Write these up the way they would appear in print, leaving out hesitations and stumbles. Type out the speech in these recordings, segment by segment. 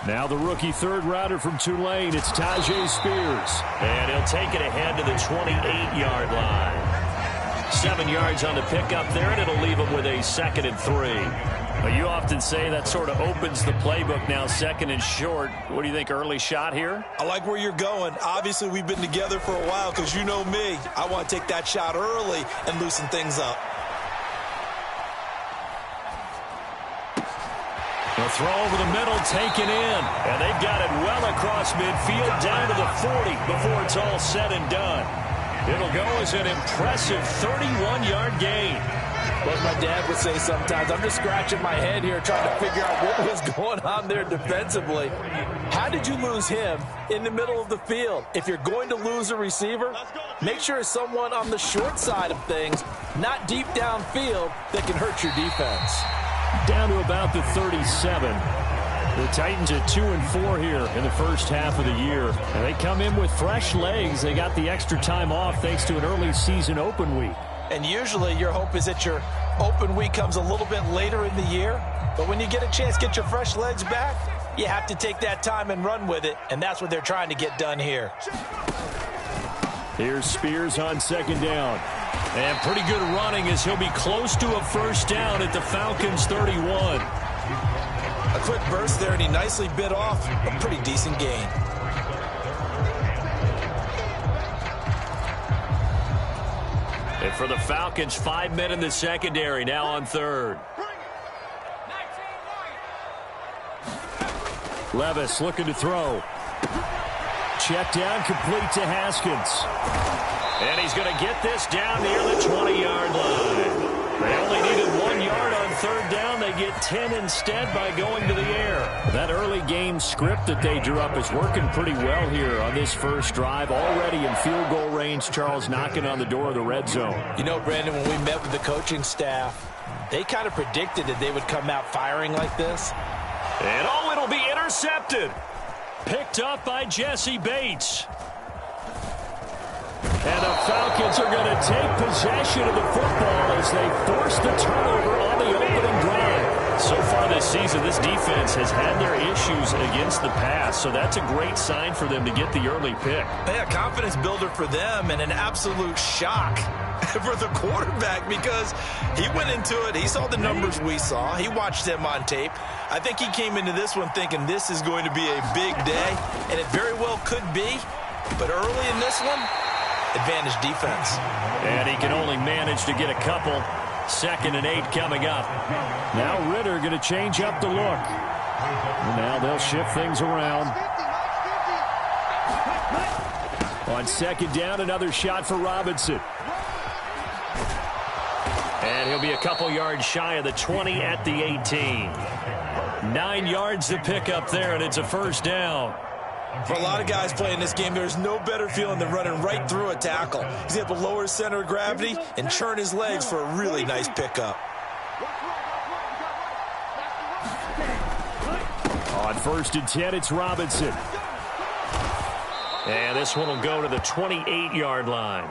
Now the rookie third rounder from Tulane, it's Tyjae Spears. And he'll take it ahead to the 28-yard line. 7 yards on the pickup there, and it'll leave him with a 2nd and 3. But you often say that sort of opens the playbook now, 2nd and short. What do you think, early shot here? I like where you're going. Obviously, we've been together for a while because you know me. I want to take that shot early and loosen things up. The throw over the middle, taken in. And they've got it well across midfield, down to the 40 before it's all said and done. It'll go as an impressive 31-yard gain. What my dad would say sometimes, I'm just scratching my head here trying to figure out what was going on there defensively. How did you lose him in the middle of the field? If you're going to lose a receiver, make sure it's someone on the short side of things, not deep downfield, that can hurt your defense. Down to about the 37. The Titans at 2-4 here in the first half of the year. And they come in with fresh legs. They got the extra time off thanks to an early season open week. And usually your hope is that your open week comes a little bit later in the year. But when you get a chance to get your fresh legs back, you have to take that time and run with it. And that's what they're trying to get done here. Here's Spears on 2nd down. And pretty good running as he'll be close to a first down at the Falcons' 31. A quick burst there, and he nicely bit off a pretty decent gain. And for the Falcons, 5 men in the secondary, now on 3rd. Levis looking to throw. Check down, complete to Haskins. And he's going to get this down near the 20-yard line. They only needed 1 yard on 3rd down. They get 10 instead by going to the air. That early game script that they drew up is working pretty well here on this first drive. Already in field goal range, Charles knocking on the door of the red zone. You know, Brandon, when we met with the coaching staff, they kind of predicted that they would come out firing like this. And it'll be intercepted. Picked up by Jesse Bates. And the Falcons are going to take possession of the football as they force the turnover on the opening drive. So far this season, this defense has had their issues against the pass, so that's a great sign for them to get the early pick. Yeah, confidence builder for them and an absolute shock for the quarterback because he went into it. He saw the numbers we saw. He watched them on tape. I think he came into this one thinking this is going to be a big day, and it very well could be. But early in this one, advantage defense. And he can only manage to get a couple. 2nd and 8 coming up. Now Ritter going to change up the look. And now they'll shift things around. On 2nd down, another shot for Robinson. And he'll be a couple yards shy of the 20 at the 18. 9 yards to pick up there, and it's a first down. For a lot of guys playing this game, there's no better feeling than running right through a tackle. He's able to lower his center of gravity and churn his legs for a really nice pickup. On 1st and 10, it's Robinson. And this one will go to the 28-yard line.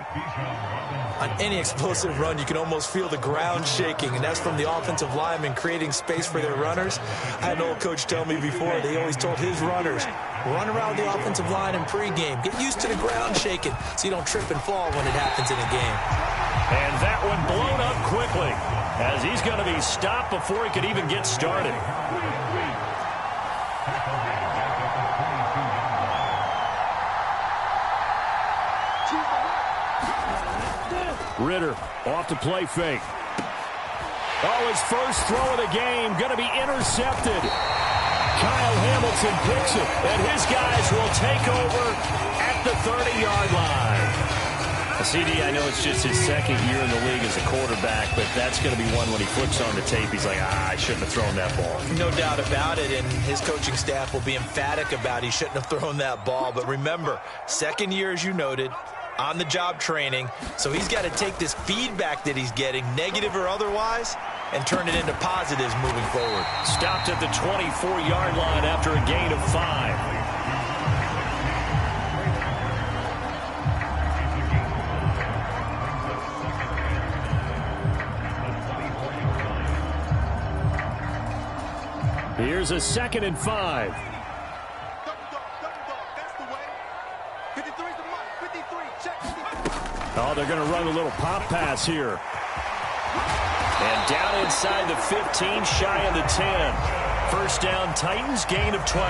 On any explosive run, you can almost feel the ground shaking, and that's from the offensive linemen creating space for their runners. I had an old coach tell me before, they always told his runners, run around the offensive line in pregame. Get used to the ground shaking so you don't trip and fall when it happens in a game. And that one blown up quickly as he's going to be stopped before he could even get started. Ritter off to play fake. Oh, his first throw of the game going to be intercepted. Kyle Hamilton picks it, and his guys will take over at the 30-yard line. CD, I know it's just his 2nd year in the league as a quarterback, but that's going to be one when he flips on the tape. He's like, I shouldn't have thrown that ball. No doubt about it, and his coaching staff will be emphatic about he shouldn't have thrown that ball. But remember, 2nd year, as you noted, on-the-job training, so he's got to take this feedback that he's getting, negative or otherwise, and turn it into positives moving forward. Stopped at the 24-yard line after a gain of 5. Here's a 2nd and 5. Oh, they're going to run a little pop pass here. And down inside the 15, shy of the 10. First down, Titans, gain of 12.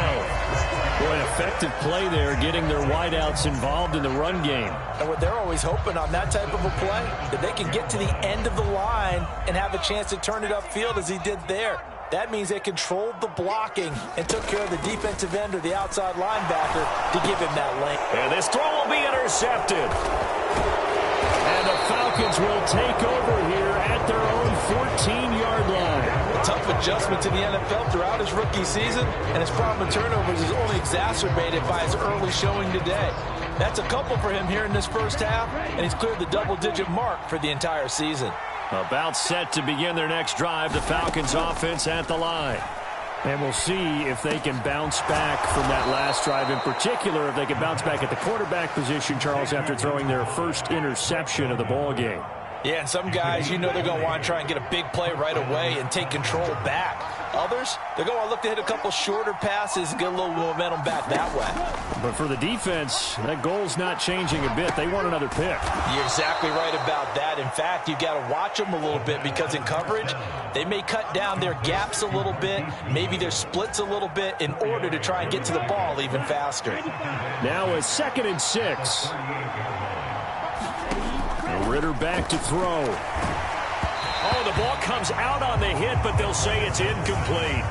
Boy, effective play there, getting their wideouts involved in the run game. And what they're always hoping on that type of a play, that they can get to the end of the line and have a chance to turn it upfield as he did there. That means they controlled the blocking and took care of the defensive end or the outside linebacker to give him that lane. And this throw will be intercepted. And the Falcons will take over here at their own 14-yard line. A tough adjustment to the NFL throughout his rookie season, and his problem with turnovers is only exacerbated by his early showing today. That's a couple for him here in this first half, and he's cleared the double-digit mark for the entire season. About set to begin their next drive, the Falcons offense at the line. And we'll see if they can bounce back from that last drive. In particular, if they can bounce back at the quarterback position, Charles, after throwing their first interception of the ball game. Yeah, and some guys, you know they're going to want to try and get a big play right away and take control back. Others, they're going to look to hit a couple shorter passes and get a little momentum back that way. But for the defense, that goal's not changing a bit. They want another pick. You're exactly right about that. In fact, you've got to watch them a little bit because in coverage, they may cut down their gaps a little bit, maybe their splits a little bit in order to try and get to the ball even faster. Now a 2nd and 6. Ritter back to throw. Oh, the ball comes out on the hit, but they'll say it's incomplete.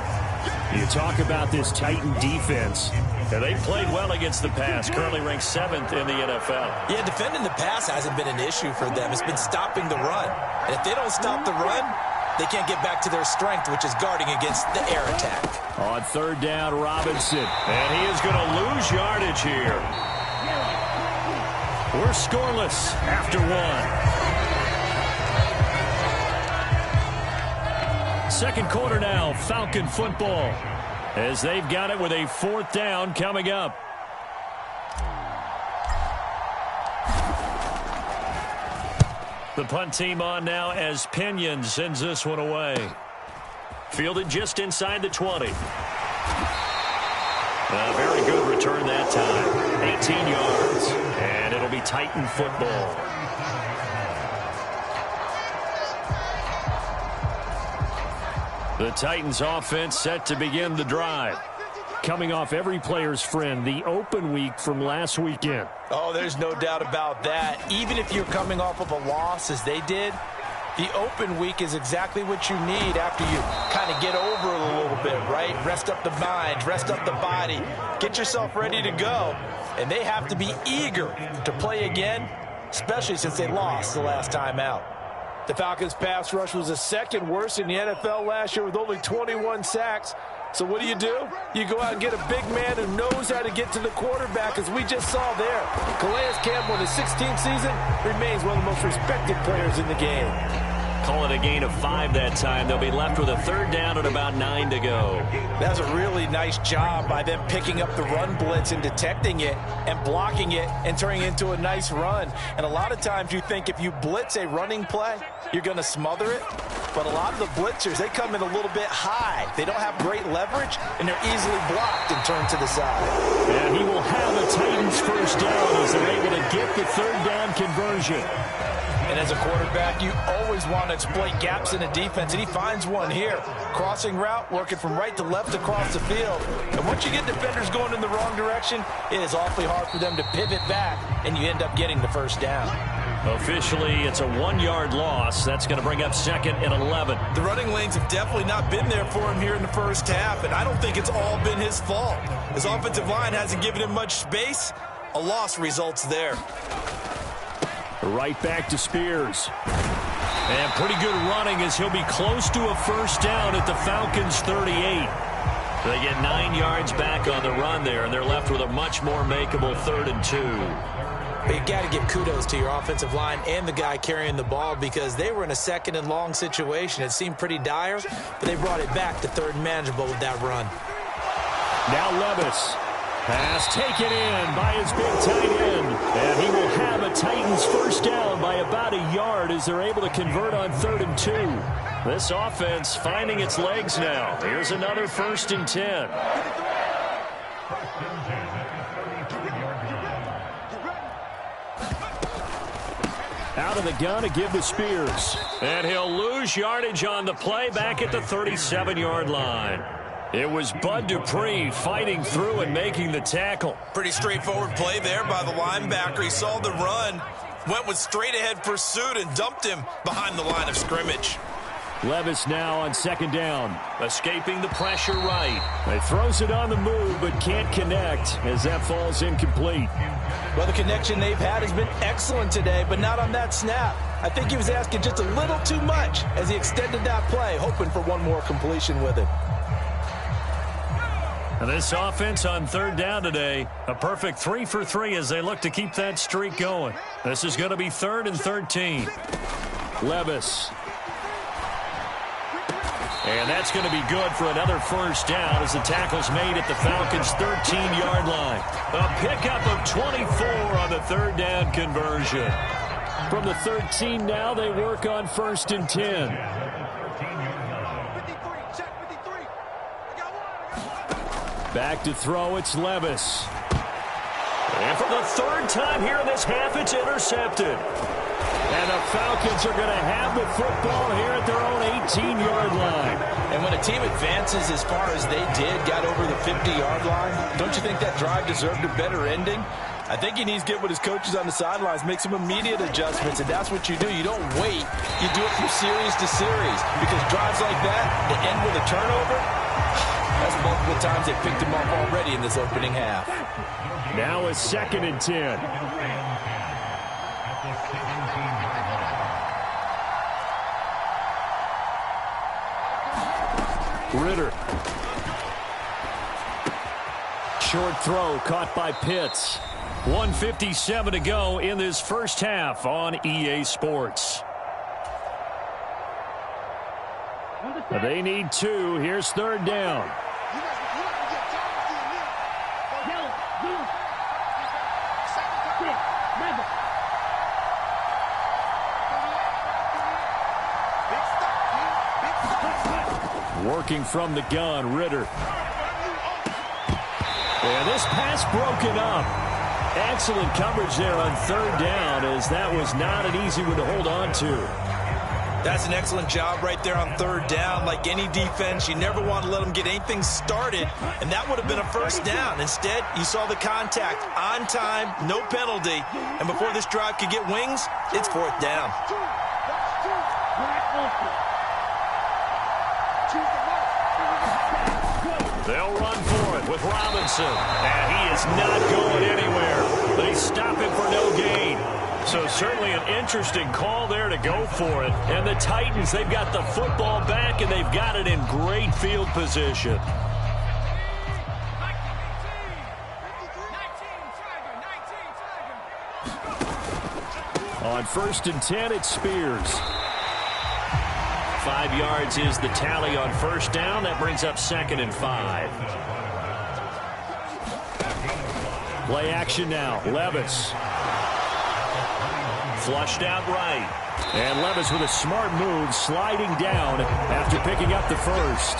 You talk about this Titan defense. And they played well against the pass, currently ranked 7th in the NFL. Yeah, defending the pass hasn't been an issue for them. It's been stopping the run. And if they don't stop the run, they can't get back to their strength, which is guarding against the air attack. On 3rd down, Robinson. And he is going to lose yardage here. We're scoreless after 1. Second quarter now, Falcon football, as they've got it with a 4th down coming up. The punt team on now as Pinion sends this one away. Fielded just inside the 20. A very good return that time. 18 yards. And it'll be Titan football. The Titans offense set to begin the drive. Coming off every player's friend, the open week from last weekend. Oh, there's no doubt about that. Even if you're coming off of a loss as they did, the open week is exactly what you need after you kind of get over it a little bit, right? Rest up the mind, rest up the body, get yourself ready to go. And they have to be eager to play again, especially since they lost the last time out. The Falcons' pass rush was the 2nd worst in the NFL last year with only 21 sacks. So what do? You go out and get a big man who knows how to get to the quarterback, as we just saw there. Calais Campbell in his 16th season remains one of the most respected players in the game. Call it a gain of 5 that time. They'll be left with a 3rd down and about 9 to go. That's a really nice job by them picking up the run blitz and detecting it and blocking it and turning it into a nice run. And a lot of times you think if you blitz a running play, you're going to smother it. But a lot of the blitzers, they come in a little bit high. They don't have great leverage, and they're easily blocked and turned to the side. And he will have a Titans 1st down as they're able to get the 3rd down conversion. And as a quarterback, you always want to exploit gaps in the defense, and he finds one here. Crossing route, working from right to left across the field. And once you get defenders going in the wrong direction, it is awfully hard for them to pivot back, and you end up getting the 1st down. Officially, it's a 1-yard loss. That's going to bring up 2nd and 11. The running lanes have definitely not been there for him here in the first half, and I don't think it's all been his fault. His offensive line hasn't given him much space. A loss results there. Right back to Spears. And pretty good running as he'll be close to a 1st down at the Falcons 38. They get 9 yards back on the run there, and they're left with a much more makeable 3rd and 2. You've got to give kudos to your offensive line and the guy carrying the ball, because they were in a 2nd and long situation. It seemed pretty dire, but they brought it back to 3rd and manageable with that run. Now Levis. Pass taken in by his big tight end. And he will have a Titans 1st down by about a yard as they're able to convert on 3rd and 2. This offense finding its legs now. Here's another 1st and 10. Out of the gun to give to Spears. And he'll lose yardage on the play back at the 37-yard line. It was Bud Dupree fighting through and making the tackle. Pretty straightforward play there by the linebacker. He saw the run, went with straight-ahead pursuit, and dumped him behind the line of scrimmage. Levis now on second down. Escaping the pressure right. He throws it on the move but can't connect as that falls incomplete. Well, the connection they've had has been excellent today, but not on that snap. I think he was asking just a little too much as he extended that play, hoping for one more completion with it. And this offense on third down today, a perfect 3 for 3 as they look to keep that streak going. This is going to be 3rd and 13. Levis. And that's going to be good for another first down as the tackle's made at the Falcons' 13-yard line. A pickup of 24 on the third down conversion. From the 13 now, they work on 1st and 10. Back to throw, it's Levis. And for the third time here in this half, it's intercepted. And the Falcons are going to have the football here at their own 18-yard line. And when a team advances as far as they did, got over the 50-yard line, don't you think that drive deserved a better ending? I think he needs to get with his coaches on the sidelines, make some immediate adjustments, and that's what you do. You don't wait. You do it from series to series because drives like that, that end with a turnover, that's multiple times they picked him up already in this opening half. Now it's 2nd and 10. Ritter. Short throw caught by Pitts. 1:57 to go in this first half on EA Sports. They need 2. Here's 3rd down. Working from the gun, Ritter. And this pass broken up. Excellent coverage there on 3rd down as that was not an easy one to hold on to. That's an excellent job right there on 3rd down. Like any defense, you never want to let them get anything started, and that would have been a first down. Instead, you saw the contact on time, no penalty, and before this drive could get wings, it's 4th down. They'll run for it with Robinson, and he is not going anywhere. They stop him for no gain. So certainly an interesting call there to go for it. And the Titans, they've got the football back, and they've got it in great field position. On 1st and 10, it's Spears. 5 yards is the tally on first down. That brings up 2nd and 5. Play action now. Levis. Flushed out right. And Levis with a smart move, sliding down after picking up the first.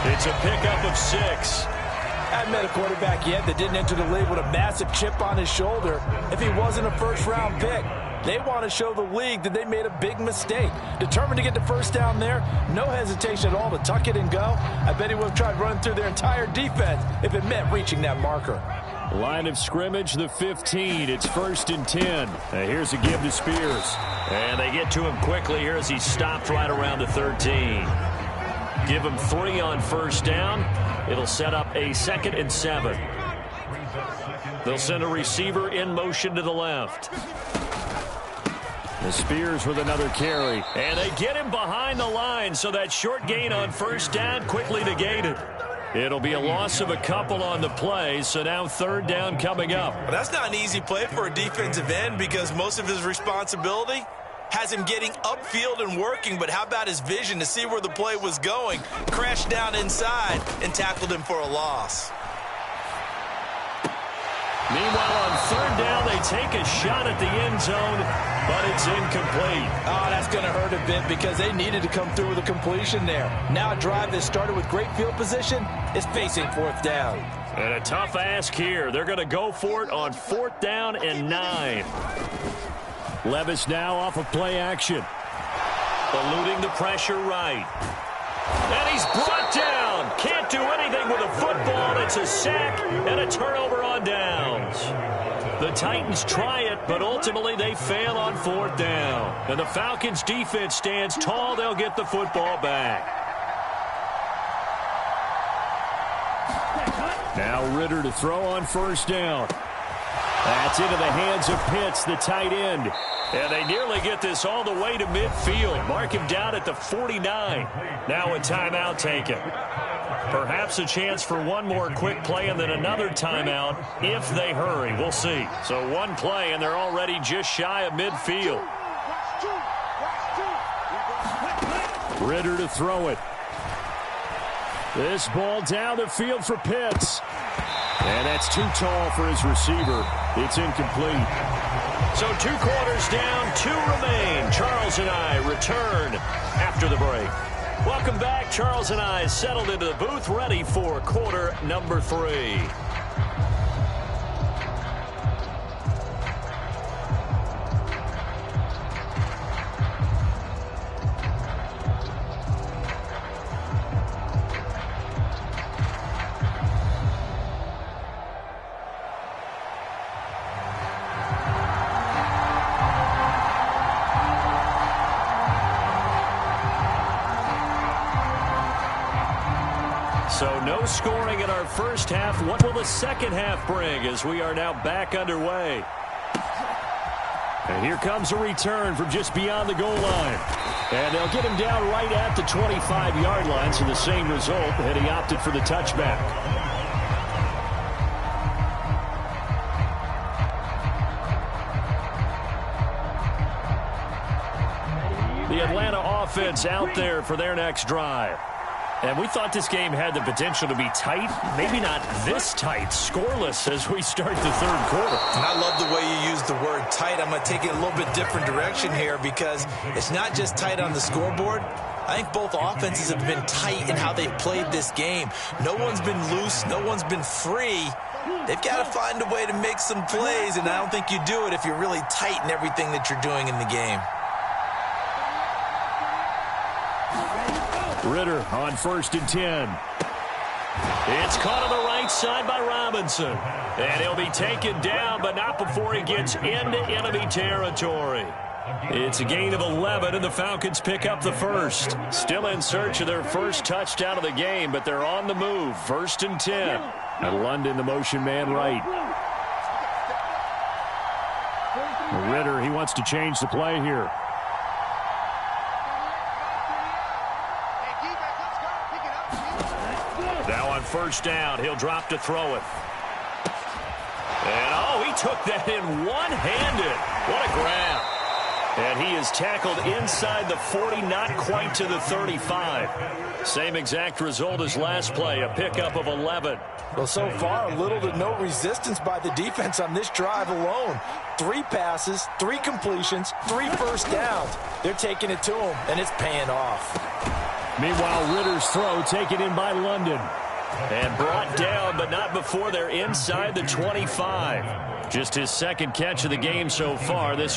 It's a pickup of 6. I haven't met a quarterback yet that didn't enter the league with a massive chip on his shoulder if he wasn't a first-round pick. They want to show the league that they made a big mistake. Determined to get the first down there, no hesitation at all to tuck it and go. I bet he would have tried running through their entire defense if it meant reaching that marker. Line of scrimmage, the 15. It's 1st and 10. Here's a give to Spears. And they get to him quickly here as he stopped right around the 13. Give him 3 on first down. It'll set up a 2nd and 7. They'll send a receiver in motion to the left. The Spears with another carry. And they get him behind the line, so that short gain on first down quickly negated. It'll be a loss of a couple on the play, so now 3rd down coming up. Well, that's not an easy play for a defensive end because most of his responsibility has him getting upfield and working, but how about his vision to see where the play was going? Crashed down inside and tackled him for a loss. Meanwhile, on 3rd down, they take a shot at the end zone, but it's incomplete. Oh, that's going to hurt a bit because they needed to come through with a completion there. Now a drive that started with great field position is facing 4th down. And a tough ask here. They're going to go for it on 4th down and 9. Levis now off of play action. Eluding the pressure right. And he's brought down. Can't do anything with a football. It's a sack and a turnover on downs. The Titans try it, but ultimately they fail on 4th down. And the Falcons defense stands tall. They'll get the football back. Now Ritter to throw on 1st down. That's into the hands of Pitts, the tight end. And they nearly get this all the way to midfield. Mark him down at the 49. Now a timeout taken. Perhaps a chance for one more quick play and then another timeout if they hurry. We'll see. So one play, and they're already just shy of midfield. Ritter to throw it. This ball down the field for Pitts. And that's too tall for his receiver. It's incomplete. So 2 quarters down, 2 remain. Charles and I return after the break. Welcome back. Charles and I settled into the booth, ready for quarter number 3. So no scoring in our first half. What will the second half bring as we are now back underway? And here comes a return from just beyond the goal line. And they'll get him down right at the 25-yard line, so the same result, and he opted for the touchback. The Atlanta offense out there for their next drive. And we thought this game had the potential to be tight. Maybe not this tight, scoreless as we start the 3rd quarter. And I love the way you use the word tight. I'm going to take it a little bit different direction here because it's not just tight on the scoreboard. I think both offenses have been tight in how they've played this game. No one's been loose. No one's been free. They've got to find a way to make some plays, and I don't think you do it if you're really tight in everything that you're doing in the game. Ritter on 1st and 10. It's caught on the right side by Robinson. And he'll be taken down, but not before he gets into enemy territory. It's a gain of 11, and the Falcons pick up the 1st. Still in search of their first touchdown of the game, but they're on the move. 1st and 10. And London, the motion man right. Ritter, he wants to change the play here. Now on 1st down, he'll drop to throw it. And, oh, he took that in one-handed. What a grab. And he is tackled inside the 40, not quite to the 35. Same exact result as last play, a pickup of 11. Well, so far, little to no resistance by the defense on this drive alone. 3 passes, 3 completions, 3 first downs. They're taking it to him, and it's paying off. Meanwhile, Ritter's throw taken in by London. And brought down, but not before they're inside the 25. Just his 2nd catch of the game so far. This